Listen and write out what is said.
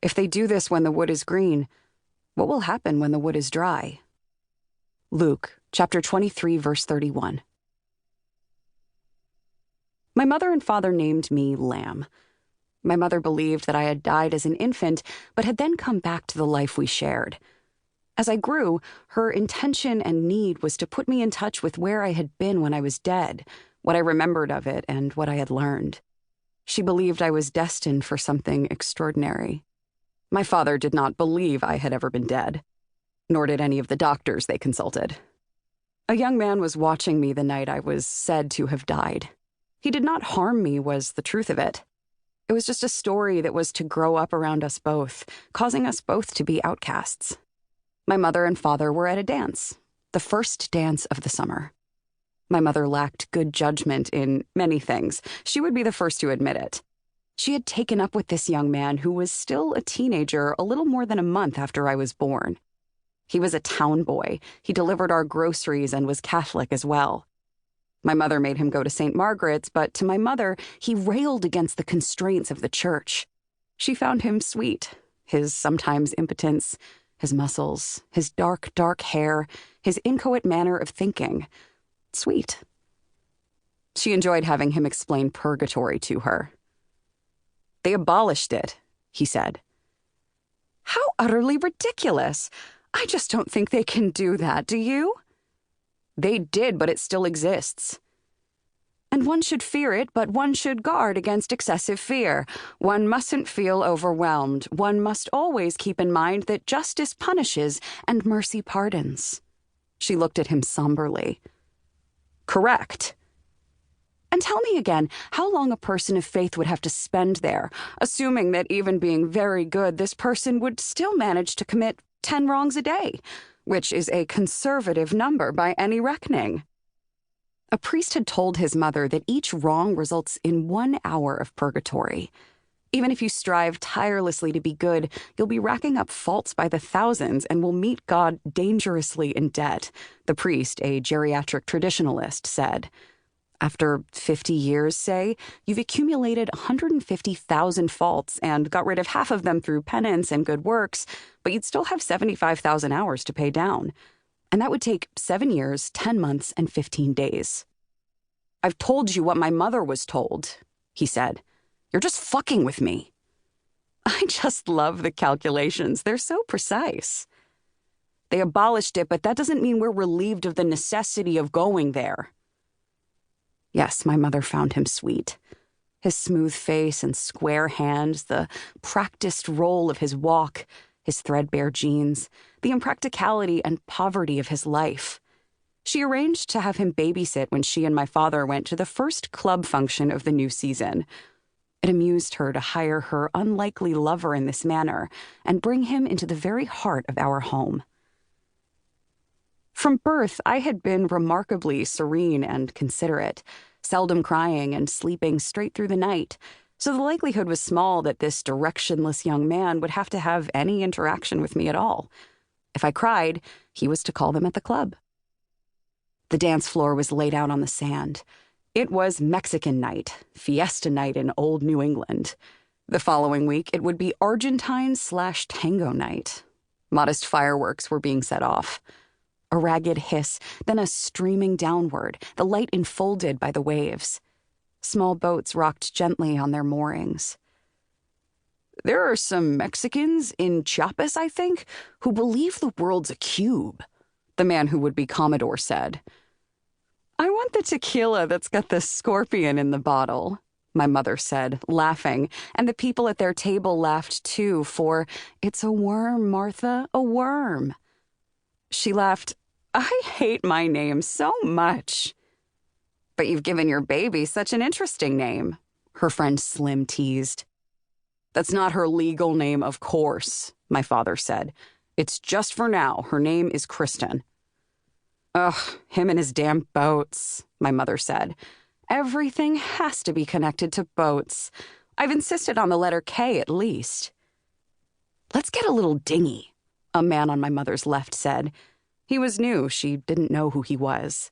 If they do this when the wood is green, what will happen when the wood is dry? Luke, chapter 23, verse 31. My mother and father named me Lamb. My mother believed that I had died as an infant, but had then come back to the life we shared. As I grew, her intention and need was to put me in touch with where I had been when I was dead, what I remembered of it, and what I had learned. She believed I was destined for something extraordinary. My father did not believe I had ever been dead, nor did any of the doctors they consulted. A young man was watching me the night I was said to have died. He did not harm me, was the truth of it. It was just a story that was to grow up around us both, causing us both to be outcasts. My mother and father were at a dance, the first dance of the summer. My mother lacked good judgment in many things. She would be the first to admit it. She had taken up with this young man who was still a teenager a little more than a month after I was born. He was a town boy. He delivered our groceries and was Catholic as well. My mother made him go to St. Margaret's, but to my mother, he railed against the constraints of the church. She found him sweet, his sometimes impotence, his muscles, his dark, dark hair, his inchoate manner of thinking. Sweet. She enjoyed having him explain purgatory to her. They abolished it, he said. How utterly ridiculous. I just don't think they can do that, do you? They did, but it still exists. And one should fear it, but one should guard against excessive fear. One mustn't feel overwhelmed. One must always keep in mind that justice punishes and mercy pardons. She looked at him somberly. Correct. And tell me again how long a person of faith would have to spend there, assuming that even being very good, this person would still manage to commit 10 wrongs a day, which is a conservative number by any reckoning. A priest had told his mother that each wrong results in 1 hour of purgatory. Even if you strive tirelessly to be good, you'll be racking up faults by the thousands and will meet God dangerously in debt, the priest, a geriatric traditionalist, said. After 50 years, say, you've accumulated 150,000 faults and got rid of half of them through penance and good works, but you'd still have 75,000 hours to pay down. And that would take 7 years, 10 months, and 15 days. I've told you what my mother was told, he said. You're just fucking with me. I just love the calculations. They're so precise. They abolished it, but that doesn't mean we're relieved of the necessity of going there. Yes, my mother found him sweet. His smooth face and square hands, the practiced roll of his walk, his threadbare jeans, the impracticality and poverty of his life. She arranged to have him babysit when she and my father went to the first club function of the new season. It amused her to hire her unlikely lover in this manner and bring him into the very heart of our home. From birth, I had been remarkably serene and considerate, seldom crying and sleeping straight through the night, so the likelihood was small that this directionless young man would have to have any interaction with me at all. If I cried, he was to call them at the club. The dance floor was laid out on the sand. It was Mexican night, fiesta night in old New England. The following week, it would be Argentine/tango night. Modest fireworks were being set off. A ragged hiss, then a streaming downward, the light enfolded by the waves. Small boats rocked gently on their moorings. There are some Mexicans in Chiapas, I think, who believe the world's a cube, the man who would be Commodore said. I want the tequila that's got the scorpion in the bottle, my mother said, laughing, and the people at their table laughed too, for it's a worm, Martha, a worm. She laughed. I hate my name so much. But you've given your baby such an interesting name, her friend Slim teased. That's not her legal name, of course, my father said. It's just for now. Her name is Khristen. Ugh, him and his damn boats, my mother said. Everything has to be connected to boats. I've insisted on the letter K at least. Let's get a little dingy, a man on my mother's left said. He was new. She didn't know who he was.